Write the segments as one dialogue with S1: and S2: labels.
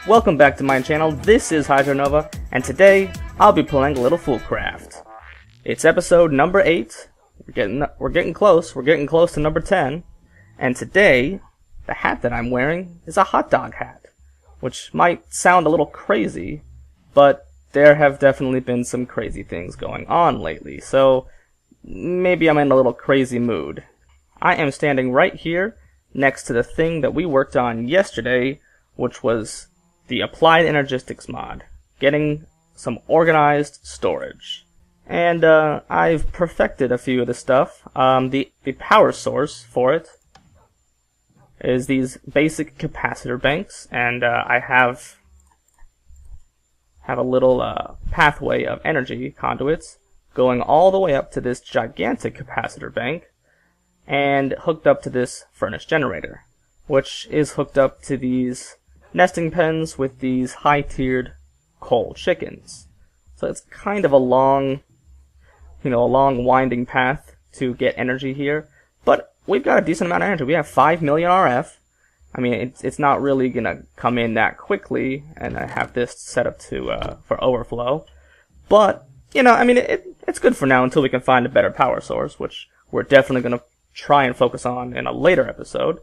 S1: Welcome back to my channel. This is Hydronova, and today I'll be playing a little FoolCraft. It's episode number 8. We're getting close. We're getting close to number 10. And today, the hat that I'm wearing is a hot dog hat, which might sound a little crazy, but there have definitely been some crazy things going on lately, so maybe I'm in a little crazy mood. I am standing right here next to the thing that we worked on yesterday, which was the Applied Energistics mod, getting some organized storage. And I've perfected a few of the stuff. The power source for it is these basic capacitor banks, and I have a little pathway of energy conduits going all the way up to this gigantic capacitor bank and hooked up to this furnace generator, which is hooked up to these nesting pens with these high-tiered coal chickens. So it's kind of a long winding path to get energy here, but we've got a decent amount of energy. We have 5 million RF. I mean, it's not really gonna come in that quickly, and I have this set up to for overflow. But I mean, it's good for now until we can find a better power source, which we're definitely gonna try and focus on in a later episode.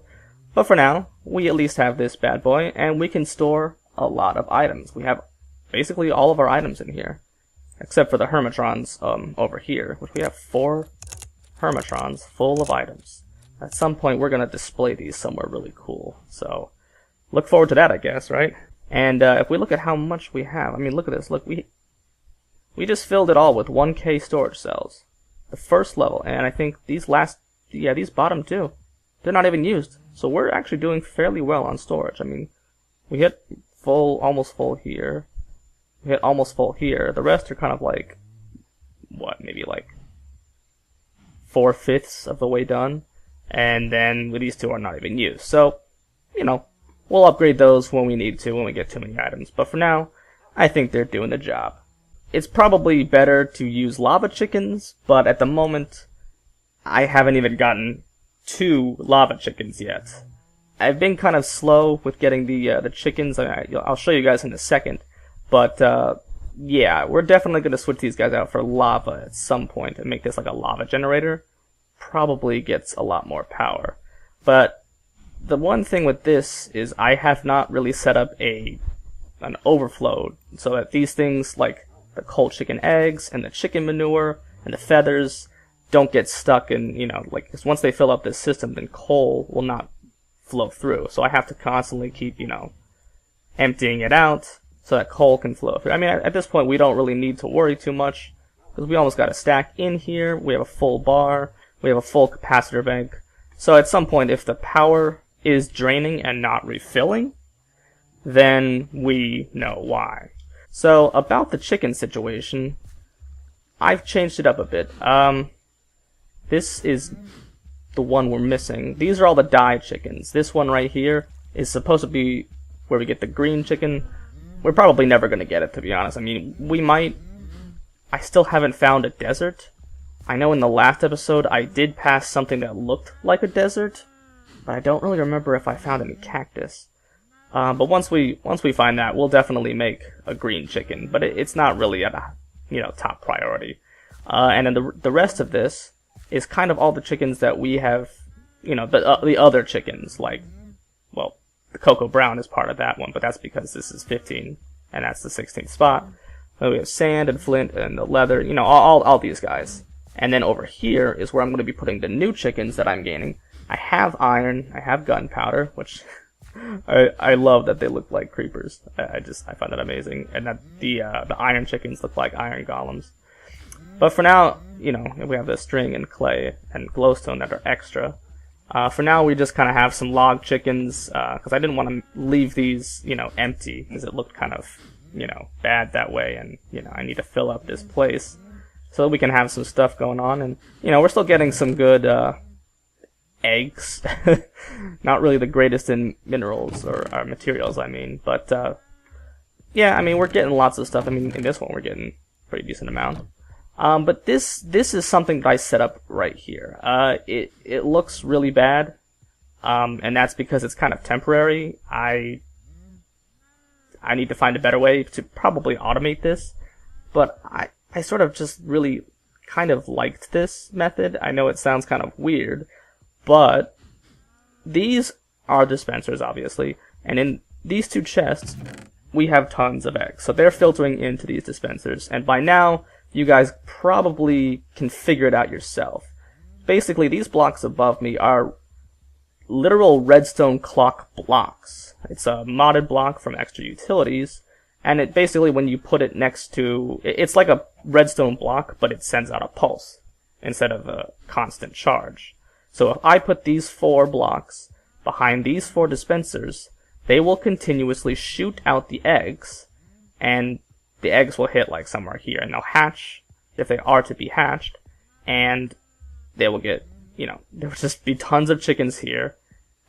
S1: But for now, we at least have this bad boy, and we can store a lot of items. We have basically all of our items in here, except for the Hermitrons over here, which we have 4 Hermitrons full of items. At some point, we're going to display these somewhere really cool. So, look forward to that, I guess, right? And if we look at how much we have, I mean, look at this. Look, we just filled it all with 1K storage cells. The first level, and I think these bottom two, they're not even used. So we're actually doing fairly well on storage. I mean, we hit full, almost full here. We hit almost full here. The rest are kind of like, maybe like 4/5 of the way done. And then these two are not even used. So, we'll upgrade those when we need to, when we get too many items. But for now, I think they're doing the job. It's probably better to use lava chickens, but at the moment, I haven't even gotten 2 lava chickens yet. I've been kind of slow with getting the chickens. I'll show you guys in a second. But, yeah, we're definitely going to switch these guys out for lava at some point and make this like a lava generator. Probably gets a lot more power. But the one thing with this is I have not really set up an overflow so that these things like the cold chicken eggs and the chicken manure and the feathers don't get stuck in, because once they fill up this system, then coal will not flow through. So I have to constantly keep, emptying it out so that coal can flow through. I mean, at this point, we don't really need to worry too much because we almost got a stack in here. We have a full bar. We have a full capacitor bank. So at some point, if the power is draining and not refilling, then we know why. So about the chicken situation, I've changed it up a bit. This is the one we're missing. These are all the dye chickens. This one right here is supposed to be where we get the green chicken. We're probably never going to get it, to be honest. I mean, we might. I still haven't found a desert. I know in the last episode I did pass something that looked like a desert, but I don't really remember if I found any cactus. But once we find that, we'll definitely make a green chicken. But it's not really at a top priority. And then the rest of this is kind of all the chickens that we have, the other chickens, like, well, the Cocoa Brown is part of that one, but that's because this is 15, and that's the 16th spot. Then we have sand and flint and the leather, all these guys. And then over here is where I'm going to be putting the new chickens that I'm gaining. I have iron, I have gunpowder, which I love that they look like creepers. I find that amazing. And that the iron chickens look like iron golems. But for now, we have the string and clay and glowstone that are extra. For now, we just kind of have some log chickens, because I didn't want to leave these, empty, because it looked kind of, bad that way, and, I need to fill up this place so that we can have some stuff going on, and, we're still getting some good, eggs. Not really the greatest in minerals, or materials, I mean, but, yeah, I mean, we're getting lots of stuff. I mean, in this one, we're getting a pretty decent amount. But this is something that I set up right here. It looks really bad, and that's because it's kind of temporary. I I need to find a better way to probably automate this, but I sort of just really kind of liked this method. I know it sounds kind of weird, but these are dispensers, obviously, and in these two chests, we have tons of eggs. So they're filtering into these dispensers, and by now, you guys probably can figure it out yourself. Basically, these blocks above me are literal redstone clock blocks. It's a modded block from Extra Utilities, and it basically, when you put it next to, it's like a redstone block, but it sends out a pulse instead of a constant charge. So if I put these 4 blocks behind these 4 dispensers, they will continuously shoot out the eggs, and the eggs will hit like somewhere here, and they'll hatch if they are to be hatched, and they will get, there will just be tons of chickens here.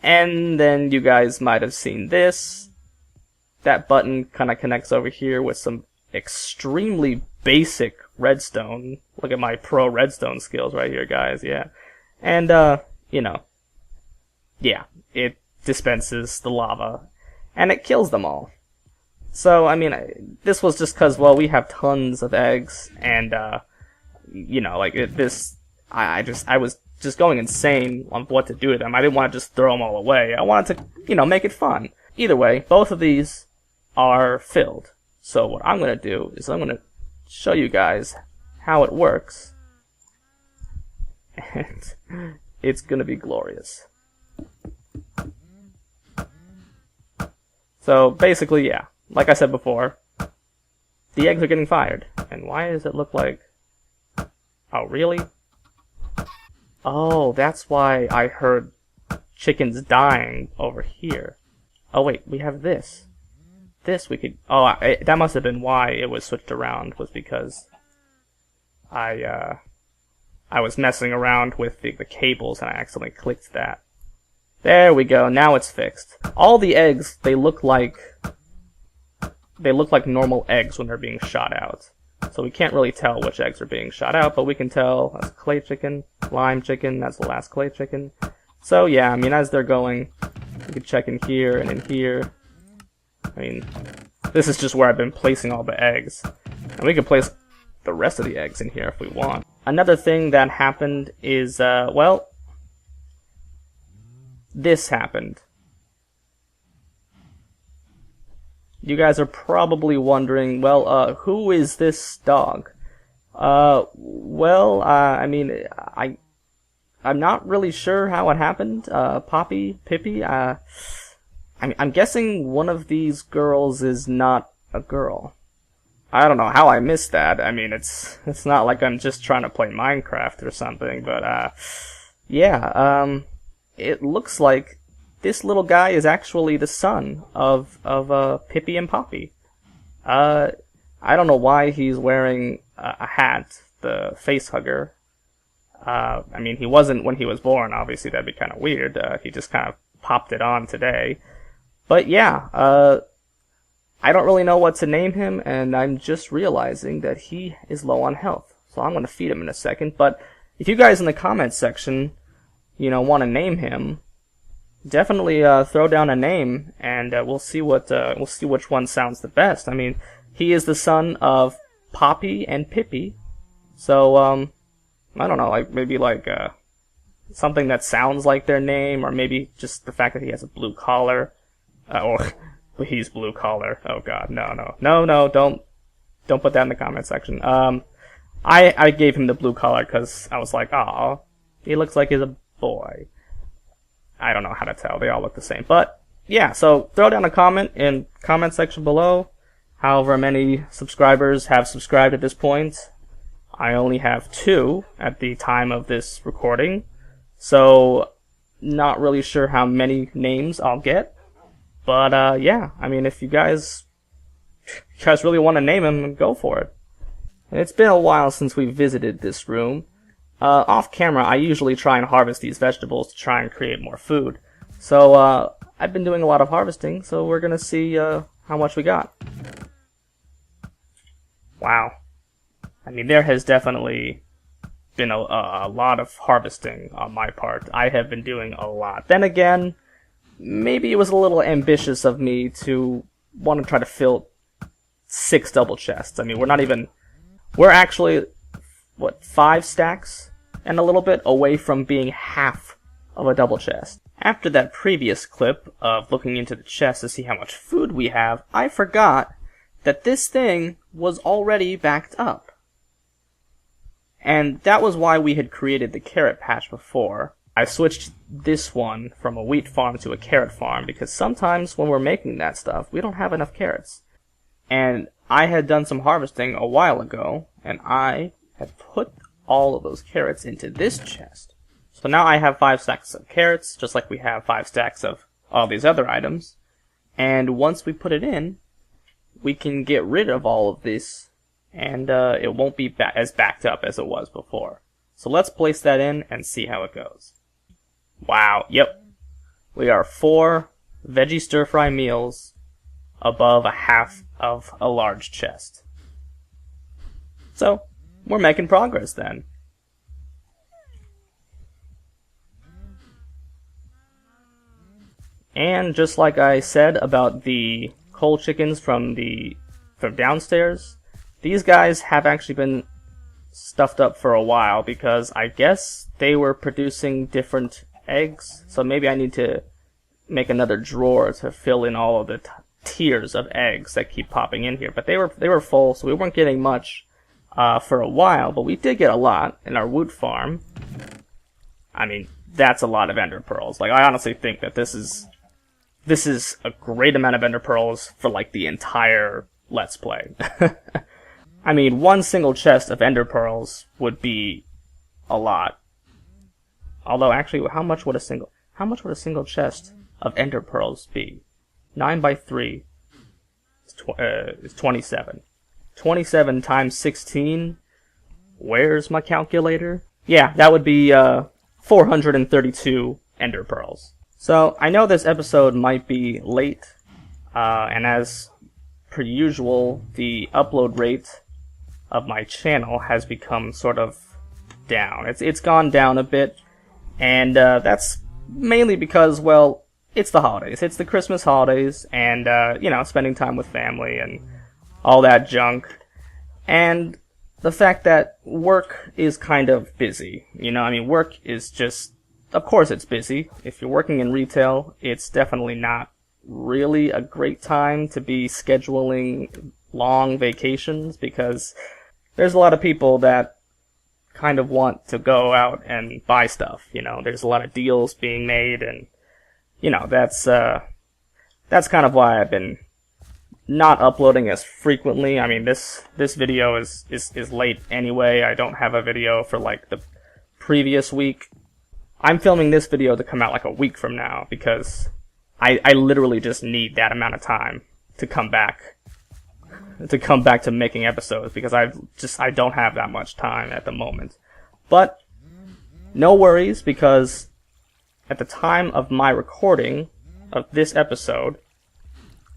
S1: And then you guys might have seen this. That button kind of connects over here with some extremely basic redstone. Look at my pro redstone skills right here, guys, yeah. And, yeah, it dispenses the lava, and it kills them all. So, I mean, this was just because, well, we have tons of eggs, and, I was just going insane on what to do to them. I didn't want to just throw them all away. I wanted to, make it fun. Either way, both of these are filled. So what I'm going to do is I'm going to show you guys how it works. And it's going to be glorious. So basically, yeah, like I said before, the eggs are getting fired. And why does it look like... Oh, really? Oh, that's why I heard chickens dying over here. Oh wait, we have this. This we could... Oh, that must have been why it was switched around, was because I was messing around with the cables and I accidentally clicked that. There we go, now it's fixed. All the eggs, they look like normal eggs when they're being shot out. So we can't really tell which eggs are being shot out, but we can tell that's clay chicken, lime chicken, that's the last clay chicken. So yeah, I mean, as they're going, we can check in here and in here. I mean, this is just where I've been placing all the eggs. And we can place the rest of the eggs in here if we want. Another thing that happened is, well, this happened. You guys are probably wondering, well, who is this dog? Well, I mean, I'm not really sure how it happened. Poppy, Pippi, I'm guessing one of these girls is not a girl. I don't know how I missed that. I mean, it's not like I'm just trying to play Minecraft or something, but, yeah, it looks like this little guy is actually the son of Pippi and Poppy. I don't know why he's wearing a hat, the face hugger. I mean, he wasn't when he was born, obviously that'd be kind of weird. He just kind of popped it on today. But yeah, I don't really know what to name him, and I'm just realizing that he is low on health. So I'm going to feed him in a second. But if you guys in the comments section, want to name him, definitely throw down a name, and we'll see which one sounds the best. I mean, he is the son of Poppy and Pippi, so I don't know, like maybe like something that sounds like their name, or maybe just the fact that he has a blue collar, or he's blue collar. Oh God, no, don't put that in the comment section. I gave him the blue collar because I was like, oh, he looks like he's a boy. I don't know how to tell. They all look the same. But, yeah, so throw down a comment in comment section below. However many subscribers have subscribed at this point. I only have 2 at the time of this recording. So, not really sure how many names I'll get. But, yeah, I mean, if you guys really want to name him, go for it. And it's been a while since we visited this room. Off camera, I usually try and harvest these vegetables to try and create more food. So, I've been doing a lot of harvesting, so we're gonna see, how much we got. Wow. I mean, there has definitely been a lot of harvesting on my part. I have been doing a lot. Then again, maybe it was a little ambitious of me to want to try to fill 6 double chests. I mean, we're actually, what, 5 stacks and a little bit away from being half of a double chest. After that previous clip of looking into the chest to see how much food we have, I forgot that this thing was already backed up. And that was why we had created the carrot patch before. I switched this one from a wheat farm to a carrot farm because sometimes when we're making that stuff, we don't have enough carrots. And I had done some harvesting a while ago, and I had put all of those carrots into this chest. So now I have 5 stacks of carrots, just like we have 5 stacks of all these other items. And once we put it in, we can get rid of all of this, and it won't be as backed up as it was before. So let's place that in and see how it goes. Wow, yep. We are 4 veggie stir-fry meals above a half of a large chest. So, we're making progress then. And just like I said about the coal chickens from downstairs, these guys have actually been stuffed up for a while because I guess they were producing different eggs. So maybe I need to make another drawer to fill in all of the tiers of eggs that keep popping in here. But they were full, so we weren't getting much for a while, but we did get a lot in our wood farm. I mean, that's a lot of ender pearls. Like, I honestly think that this is a great amount of ender pearls for like the entire Let's Play. I mean, one single chest of ender pearls would be a lot. Although, actually, how much would a single chest of ender pearls be? 9 by 3 is 27. 27 times 16. Where's my calculator? Yeah, that would be 432 ender pearls. So, I know this episode might be late, and as per usual, the upload rate of my channel has become sort of down. It's gone down a bit, and that's mainly because, well, it's the holidays. It's the Christmas holidays, and, you know, spending time with family and all that junk. And the fact that work is kind of busy. You know, I mean, work is just, of course it's busy. If you're working in retail, it's definitely not really a great time to be scheduling long vacations because there's a lot of people that kind of want to go out and buy stuff, you know. There's a lot of deals being made, and, you know, that's kind of why I've been not uploading as frequently. I mean, this video is late anyway. I don't have a video for, like, the previous week. I'm filming this video to come out, like, a week from now, because I literally just need that amount of time to come back to making episodes, because I don't have that much time at the moment. But no worries, because at the time of my recording of this episode,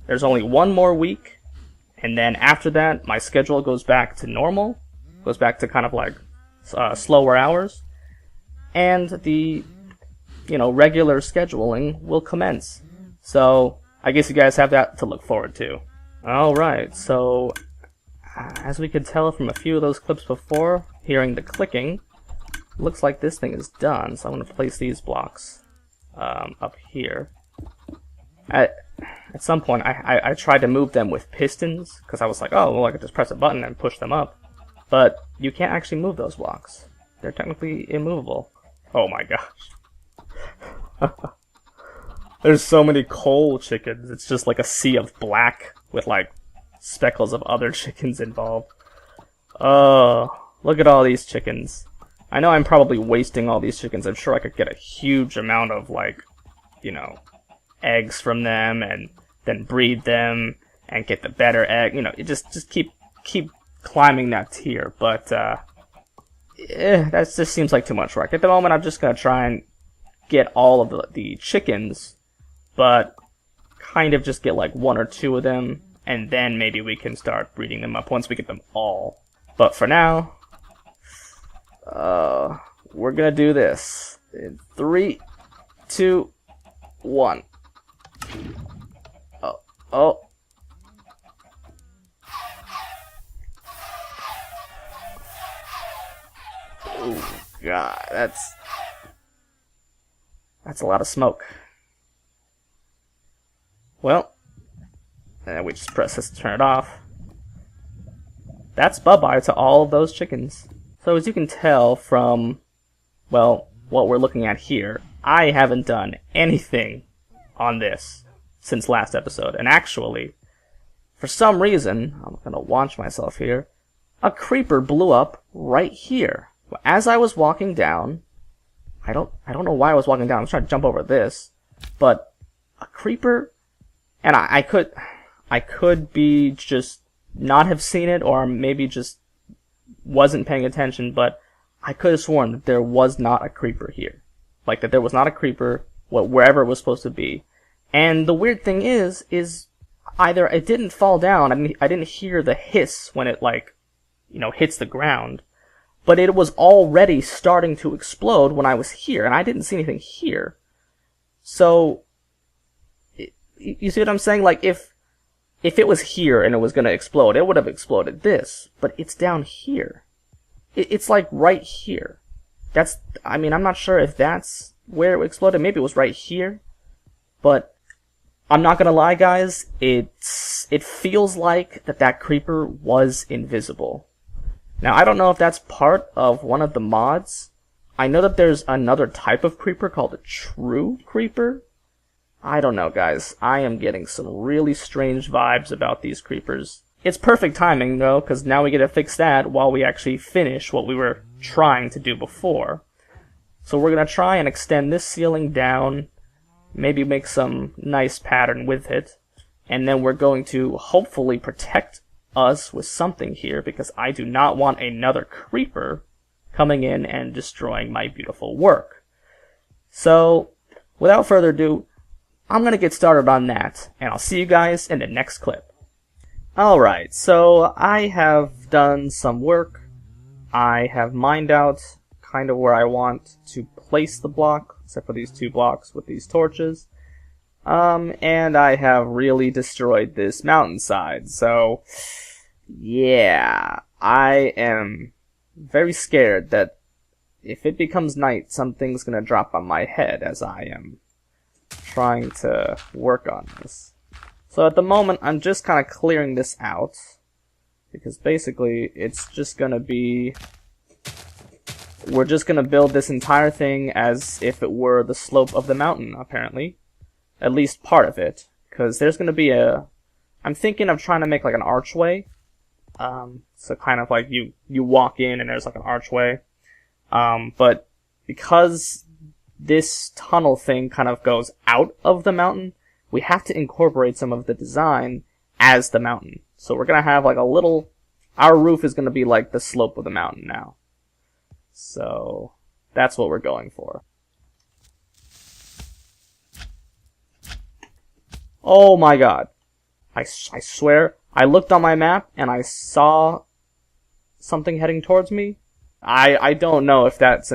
S1: there's only one more week, and then after that, my schedule goes back to normal, goes back to kind of like slower hours, and the, you know, regular scheduling will commence. So I guess you guys have that to look forward to. Alright, so as we could tell from a few of those clips before, hearing the clicking, looks like this thing is done. So I'm going to place these blocks up here. At some point, I tried to move them with pistons, because I was like, oh, well, I could just press a button and push them up. But you can't actually move those blocks. They're technically immovable. Oh my gosh. There's so many coal chickens. It's just like a sea of black with like speckles of other chickens involved. Oh, look at all these chickens. I know I'm probably wasting all these chickens. I'm sure I could get a huge amount of, like, you know, eggs from them and then breed them and get the better egg. You know, you just keep climbing that tier. But that just seems like too much work. At the moment, I'm just gonna try and get all of the chickens, but kind of just get like 1 or 2 of them, and then maybe we can start breeding them up once we get them all. But for now, we're gonna do this in 3, 2, 1. Oh, Oh god, that's a lot of smoke. Well, and we just press this to turn it off. That's bye-bye to all of those chickens. So as you can tell from, well, what we're looking at here, I haven't done anything on this since last episode. And actually, for some reason, I'm gonna launch myself here, a creeper blew up right here. As I was walking down, I don't know why I was walking down, I was trying to jump over this, but a creeper, and I could be just not have seen it, or maybe just wasn't paying attention, but I could have sworn that there was not a creeper here. Like, that there was not a creeper wherever it was supposed to be. And the weird thing is either it didn't fall down, I didn't hear the hiss when it, like, you know, hits the ground, but it was already starting to explode when I was here, and I didn't see anything here. So, you see what I'm saying? Like, if it was here and it was gonna explode, it would have exploded this, but it's down here. It's like right here. I mean, I'm not sure if that's where it exploded. Maybe it was right here, but I'm not gonna lie, guys. It feels like that creeper was invisible. Now, I don't know if that's part of one of the mods. I know that there's another type of creeper called a true creeper. I don't know, guys. I am getting some really strange vibes about these creepers. It's perfect timing, though, because now we get to fix that while we actually finish what we were trying to do before. So we're going to try and extend this ceiling down, maybe make some nice pattern with it, and then we're going to hopefully protect us with something here, because I do not want another creeper coming in and destroying my beautiful work. So, without further ado, I'm going to get started on that, and I'll see you guys in the next clip. Alright, so I have done some work. I have mined out kind of where I want to place the block, except for these 2 blocks with these torches. And I have really destroyed this mountainside, so yeah, I am very scared that if it becomes night, something's gonna drop on my head as I am trying to work on this. So at the moment, I'm just kind of clearing this out, because basically it's just gonna be, we're just gonna build this entire thing as if it were the slope of the mountain, apparently. At least part of it, because there's gonna be I'm thinking of trying to make like an archway. So kind of like you walk in and there's like an archway. But because this tunnel thing kind of goes out of the mountain, we have to incorporate some of the design as the mountain. So we're gonna have like a little, our roof is gonna be like the slope of the mountain now. So that's what we're going for. Oh my god. I swear, I looked on my map and I saw something heading towards me. I don't know if that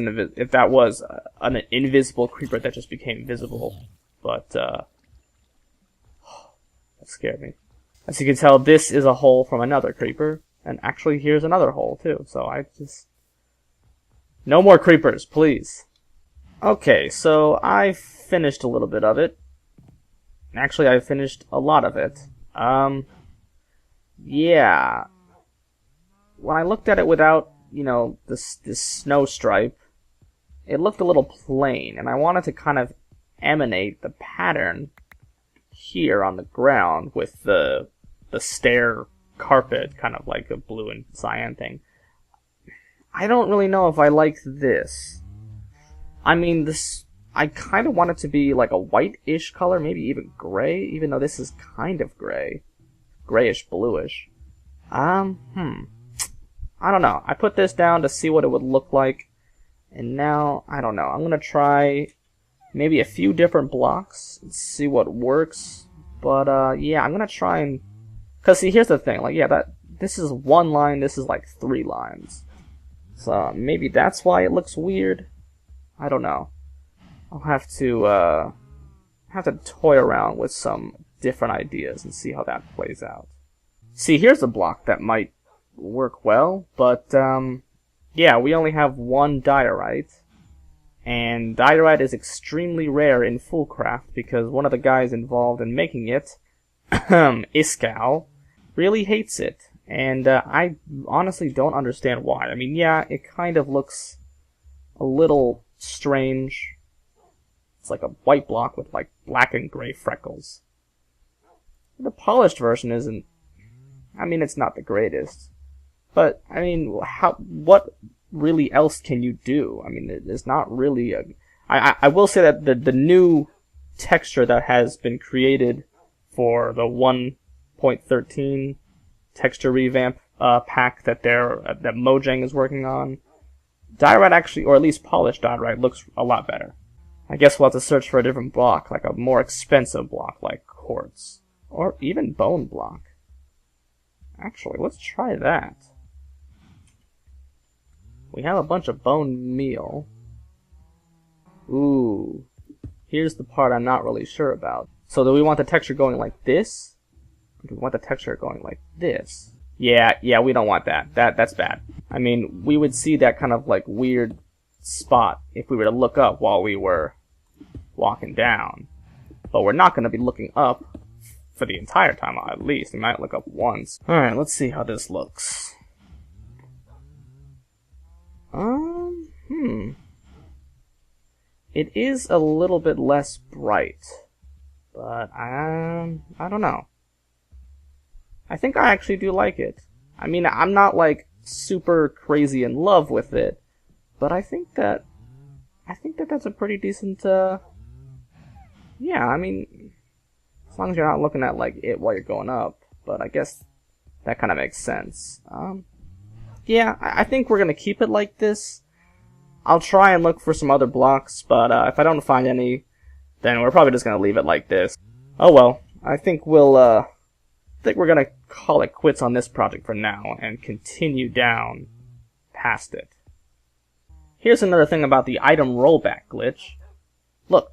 S1: was an invisible creeper that just became visible, but that scared me. As you can tell, this is a hole from another creeper, and actually here's another hole too, so no more creepers, please. Okay, so I finished a little bit of it. Actually, I finished a lot of it. Yeah. When I looked at it without, you know, this snow stripe, it looked a little plain, and I wanted to kind of emanate the pattern here on the ground with the stair carpet, kind of like a blue and cyan thing. I don't really know if I like this. I mean, I kind of want it to be like a white-ish color, maybe even gray, even though this is kind of gray. Grayish, bluish. I don't know. I put this down to see what it would look like, and now, I don't know. I'm gonna try maybe a few different blocks and see what works, but, yeah, I'm gonna try and, cause see, here's the thing, like, yeah, this is 1 line, this is like 3 lines. So, maybe that's why it looks weird. I don't know. I'll have to toy around with some different ideas and see how that plays out. See, here's a block that might work well, but yeah, we only have one diorite. And diorite is extremely rare in FoolCraft because one of the guys involved in making it, Iskal, really hates it. And I honestly don't understand why. I mean, yeah, it kind of looks a little strange. It's like a white block with like black and gray freckles. The polished version isn't... I mean, it's not the greatest. But, I mean, what really else can you do? I mean, there's not really a... I will say that the new texture that has been created for the 1.13 texture revamp pack that that Mojang is working on, diorite actually, or at least polished diorite, looks a lot better. I guess we'll have to search for a different block, like a more expensive block like quartz. Or even bone block. Actually, let's try that. We have a bunch of bone meal. Ooh. Here's the part I'm not really sure about. So do we want the texture going like this? Or do we want the texture going like this? Yeah, we don't want that. That's bad. I mean, we would see that kind of like weird spot if we were to look up while we were walking down. But we're not going to be looking up for the entire time, at least. We might look up once. Alright, let's see how this looks. It is a little bit less bright. But, I don't know. I think I actually do like it. I mean, I'm not, like, super crazy in love with it. But I think that that's a pretty decent, yeah, I mean... As long as you're not looking at, like, it while you're going up. But I guess that kind of makes sense. Yeah, I think we're going to keep it like this. I'll try and look for some other blocks, but if I don't find any, then we're probably just going to leave it like this. Oh well, I think we're going to call it quits on this project for now and continue down past it. Here's another thing about the item rollback glitch. Look.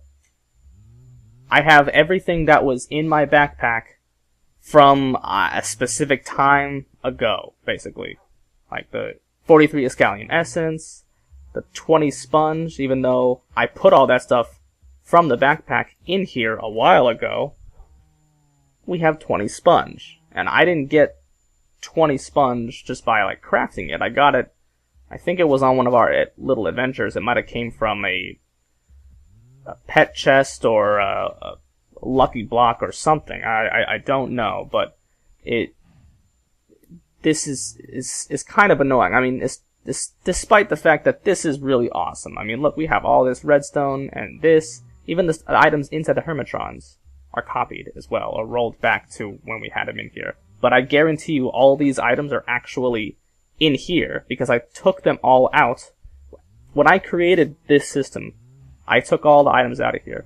S1: I have everything that was in my backpack from a specific time ago, basically. Like the 43 Escallion Essence, the 20 Sponge, even though I put all that stuff from the backpack in here a while ago, we have 20 Sponge. And I didn't get 20 Sponge just by, like, crafting it. I got it, I think it was on one of our little adventures. It might have came from a pet chest or a lucky block or something. I don't know, but this is kind of annoying. I mean, despite the fact that this is really awesome. I mean, look, we have all this redstone and this. Even the items inside the Hermitrons are copied as well, or rolled back to when we had them in here. But I guarantee you all these items are actually in here, because I took them all out. When I created this system, I took all the items out of here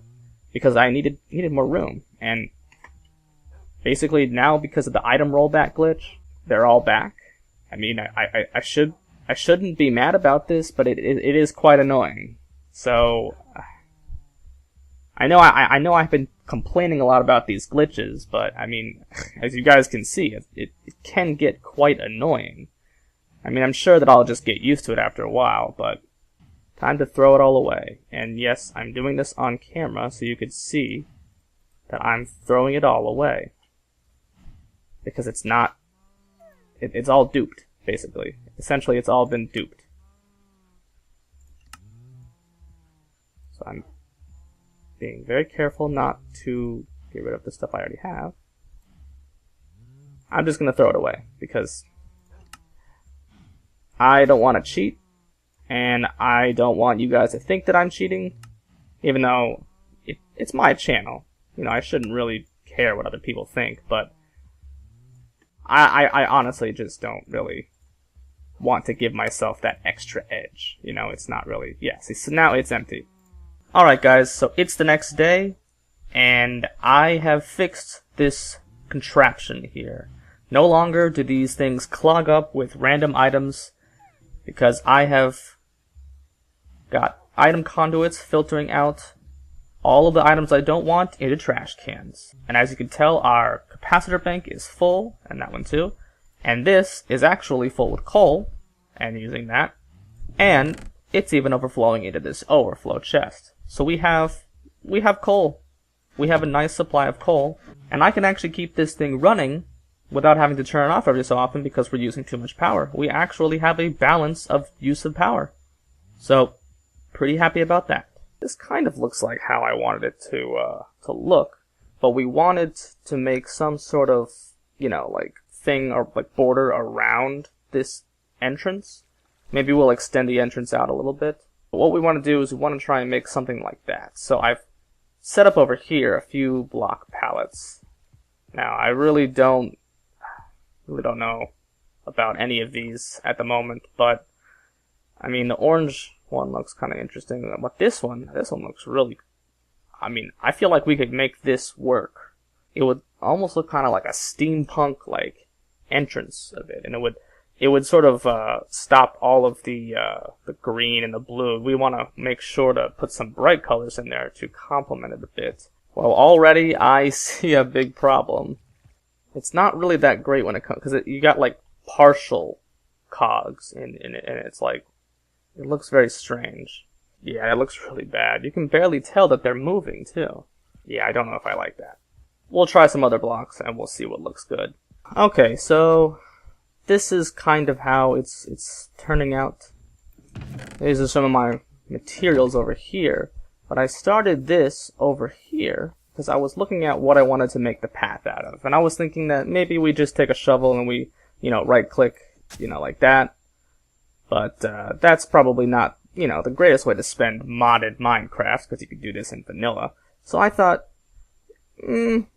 S1: because I needed more room. And basically now, because of the item rollback glitch, they're all back. I mean, I shouldn't be mad about this, but it is quite annoying. So I know I've been complaining a lot about these glitches, but I mean, as you guys can see, it can get quite annoying. I mean, I'm sure that I'll just get used to it after a while, but time to throw it all away. And yes, I'm doing this on camera so you could see that I'm throwing it all away. Because it's not... It's all duped, basically. Essentially, it's all been duped. So I'm being very careful not to get rid of the stuff I already have. I'm just going to throw it away, because I don't want to cheat. And I don't want you guys to think that I'm cheating, even though it's my channel. You know, I shouldn't really care what other people think, but I honestly just don't really want to give myself that extra edge. You know, it's not really... Yeah, see, so now it's empty. Alright guys, so it's the next day, and I have fixed this contraption here. No longer do these things clog up with random items, because I have got item conduits filtering out all of the items I don't want into trash cans. And as you can tell, our capacitor bank is full, and that one too. And this is actually full with coal, and using that, And it's even overflowing into this overflow chest. So we have coal. We have a nice supply of coal, and I can actually keep this thing running without having to turn it off every so often because we're using too much power. We actually have a balance of use of power. So, pretty happy about that. This kind of looks like how I wanted it to look, but we wanted to make some sort of, you know, like thing or like border around this entrance. Maybe we'll extend the entrance out a little bit. But what we want to do is we want to try and make something like that. So I've set up over here a few block pallets. Now I really don't know about any of these at the moment, but I mean the orange one looks kind of interesting. But this one looks really, I mean, I feel like we could make this work. It would almost look kind of like a steampunk like entrance of it, and it would sort of stop all of the green and the blue. We want to make sure to put some bright colors in there to complement it a bit. Well, already I see a big problem. It's not really that great when it comes, because you got like partial cogs in it, and it's like, it looks very strange. Yeah, it looks really bad. You can barely tell that they're moving too. Yeah, I don't know if I like that. We'll try some other blocks and we'll see what looks good. Okay, so this is kind of how it's turning out. These are some of my materials over here, but I started this over here because I was looking at what I wanted to make the path out of, and I was thinking that maybe we just take a shovel and we, you know, right click, you know, like that. But that's probably not, you know, the greatest way to spend modded Minecraft, because you could do this in vanilla. So I thought,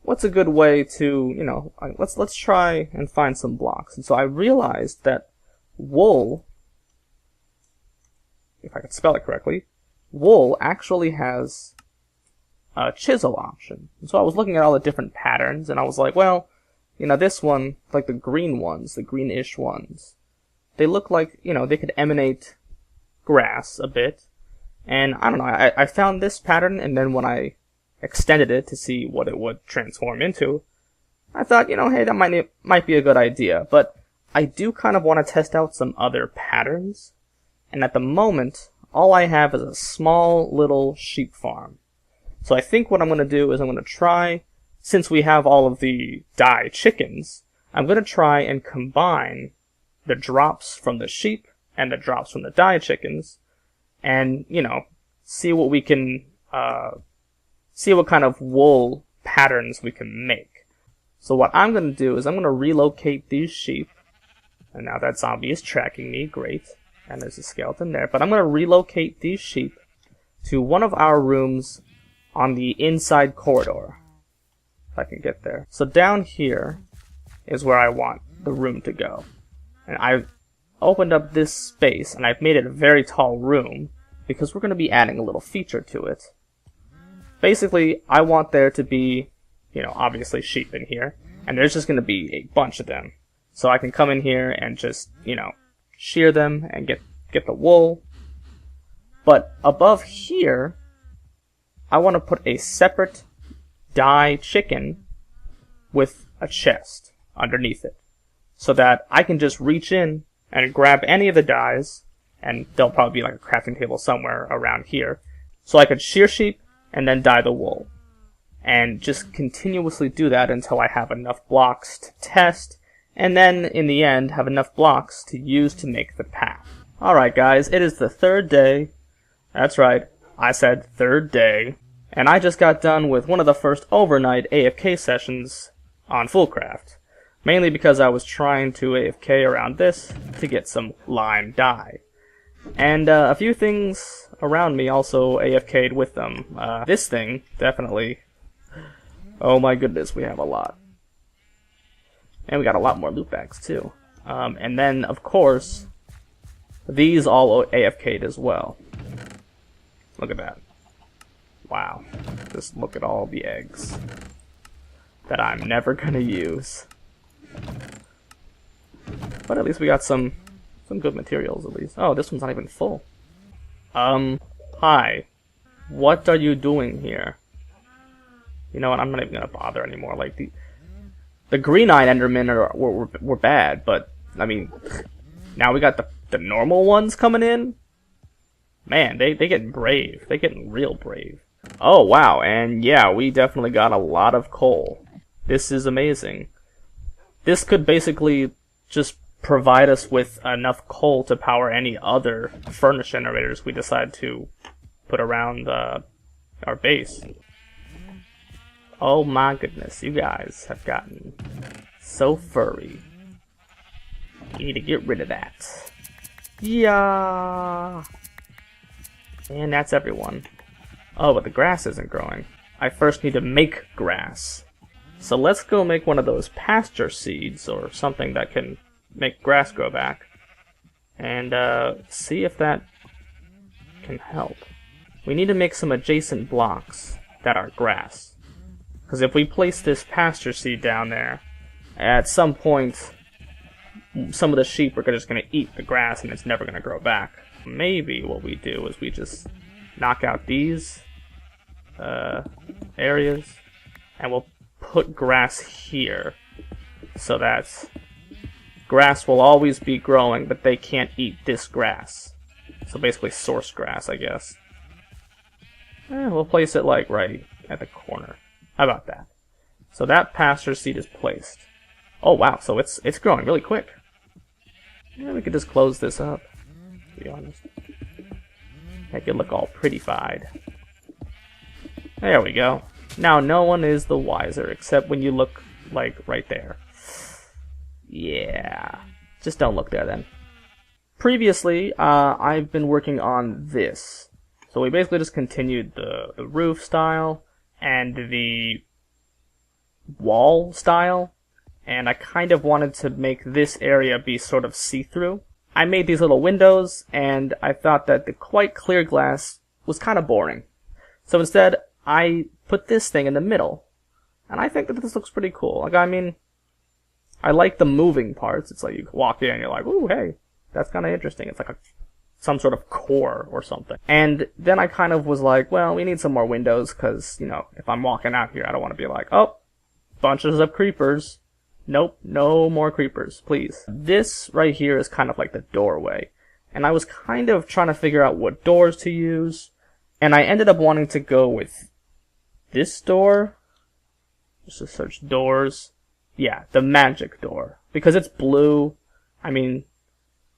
S1: what's a good way to, you know, let's try and find some blocks. And so I realized that wool, if I could spell it correctly, wool actually has a chisel option. And so I was looking at all the different patterns, and I was like, well, you know, this one, like the green ones, the greenish ones, they look like, you know, they could emanate grass a bit. And I don't know, I found this pattern, and then when I extended it to see what it would transform into, I thought, you know, hey, that might be a good idea. But I do kind of want to test out some other patterns. And at the moment, all I have is a small little sheep farm. So I think what I'm going to do is I'm going to try, since we have all of the dye chickens, I'm going to try and combine the drops from the sheep and the drops from the dye chickens, and, you know, see what we can, see what kind of wool patterns we can make. So what I'm going to do is I'm going to relocate these sheep, and now that zombie is tracking me, great, and there's a skeleton there, but I'm going to relocate these sheep to one of our rooms on the inside corridor, if I can get there. So down here is where I want the room to go. And I've opened up this space, and I've made it a very tall room, because we're going to be adding a little feature to it. Basically, I want there to be, you know, obviously sheep in here, and there's just going to be a bunch of them. So I can come in here and just, you know, shear them and get the wool. But above here, I want to put a separate dye chicken with a chest underneath it, so that I can just reach in and grab any of the dyes, and there'll probably be like a crafting table somewhere around here, so I could shear sheep and then dye the wool, and just continuously do that until I have enough blocks to test, and then in the end have enough blocks to use to make the path. Alright guys, it is the third day. That's right, I said third day, and I just got done with one of the first overnight AFK sessions on FoolCraft. Mainly because I was trying to AFK around this to get some lime dye. And a few things around me also AFK'd with them. This thing, definitely. Oh my goodness, we have a lot. And we got a lot more loot bags too. And then, of course, these all AFK'd as well. Look at that. Wow. Just look at all the eggs that I'm never gonna use. But at least we got some good materials, at least. Oh, this one's not even full. Hi. What are you doing here? You know what, I'm not even gonna bother anymore. Like, the green-eyed Endermen were bad, but, I mean, now we got the normal ones coming in? Man, they getting brave. They getting real brave. Oh, wow, and yeah, we definitely got a lot of coal. This is amazing. This could basically just provide us with enough coal to power any other furnace generators we decide to put around our base. Oh my goodness, you guys have gotten so furry. You need to get rid of that. Yeah. And that's everyone. Oh, but the grass isn't growing. I first need to make grass. So let's go make one of those pasture seeds or something that can make grass grow back. And see if that can help. We need to make some adjacent blocks that are grass. Because if we place this pasture seed down there, at some point, some of the sheep are just going to eat the grass and it's never going to grow back. Maybe what we do is we just knock out these areas, and we'll put grass here, so that grass will always be growing, but they can't eat this grass. So basically source grass, I guess. We'll place it like right at the corner. How about that? So that pasture seed is placed. Oh wow, so it's growing really quick. Yeah, we could just close this up, to be honest. Make it look all prettified. There we go. Now no one is the wiser, except when you look, like, right there. Yeah. Just don't look there then. Previously, I've been working on this. So we basically just continued the roof style and the wall style. And I kind of wanted to make this area be sort of see-through. I made these little windows, and I thought that the quite clear glass was kind of boring. So instead, I put this thing in the middle. And I think that this looks pretty cool. Like, I mean, I like the moving parts. It's like you walk in and you're like, ooh, hey, that's kind of interesting. It's like some sort of core or something. And then I kind of was like, well, we need some more windows, because, you know, if I'm walking out here, I don't want to be like, oh, bunches of creepers. Nope, no more creepers, please. This right here is kind of like the doorway. And I was kind of trying to figure out what doors to use. And I ended up wanting to go with this door. Just to search doors. Yeah, the magic door. Because it's blue. I mean,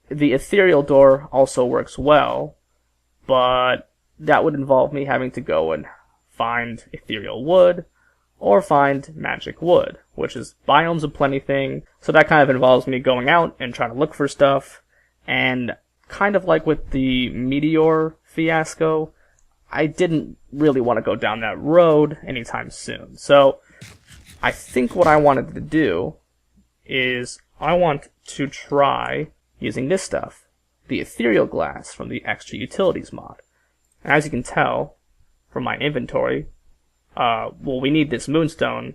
S1: the ethereal door also works well. But that would involve me having to go and find ethereal wood. Or find magic wood, which is biomes of plenty thing. So that kind of involves me going out and trying to look for stuff. And kind of like with the meteor fiasco, I didn't really want to go down that road anytime soon. So I think what I wanted to do is I want to try using this stuff, the Ethereal Glass from the Extra Utilities mod. And as you can tell from my inventory, well, we need this Moonstone,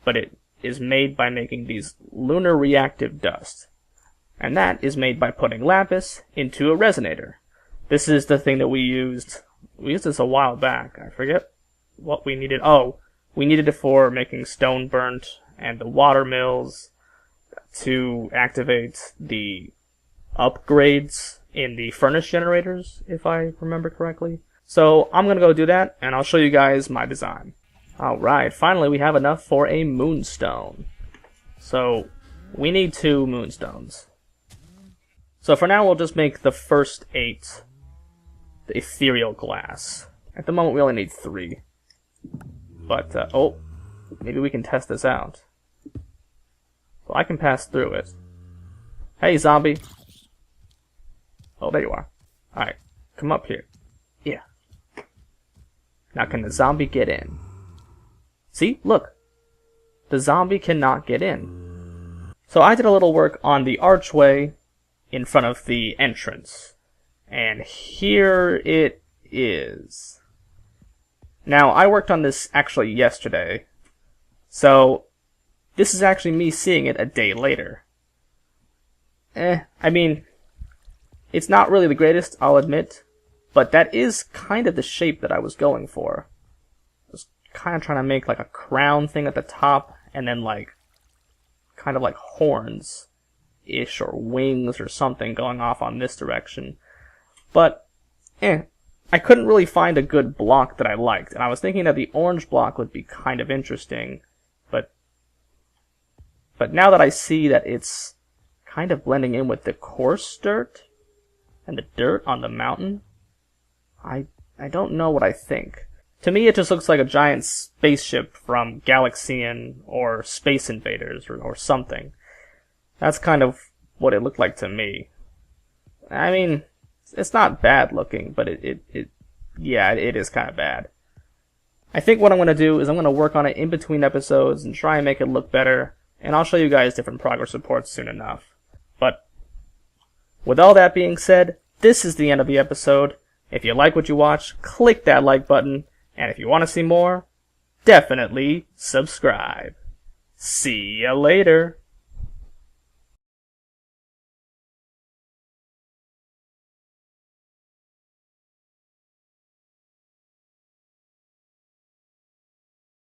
S1: but it is made by making these lunar reactive dust. And that is made by putting lapis into a resonator. This is the thing that we used. We used this a while back. I forget what we needed. Oh, we needed it for making stone burnt and the water mills to activate the upgrades in the furnace generators, if I remember correctly. So I'm going to go do that, and I'll show you guys my design. Alright, finally we have enough for a Moonstone. So we need 2 Moonstones. So for now we'll just make the first 8 the Ethereal Glass. At the moment we only need 3. But, oh, maybe we can test this out. So I can pass through it. Hey, zombie. Oh, there you are. Alright, come up here. Yeah. Now can the zombie get in? See? Look. The zombie cannot get in. So I did a little work on the archway in front of the entrance. And here it is. Now, I worked on this actually yesterday. So, this is actually me seeing it a day later. I mean, it's not really the greatest, I'll admit. But that is kind of the shape that I was going for. I was kind of trying to make like a crown thing at the top, and then like, kind of like horns-ish, or wings or something going off on this direction. But I couldn't really find a good block that I liked, and I was thinking that the orange block would be kind of interesting, but now that I see that it's kind of blending in with the coarse dirt and the dirt on the mountain, I don't know what I think. To me, it just looks like a giant spaceship from Galaxian or Space Invaders or something. That's kind of what it looked like to me. I mean, it's not bad looking, but it is kind of bad. I think what I'm going to do is I'm going to work on it in between episodes and try and make it look better, and I'll show you guys different progress reports soon enough. But with all that being said, this is the end of the episode. If you like what you watch, click that like button, and if you want to see more, definitely subscribe. See ya later!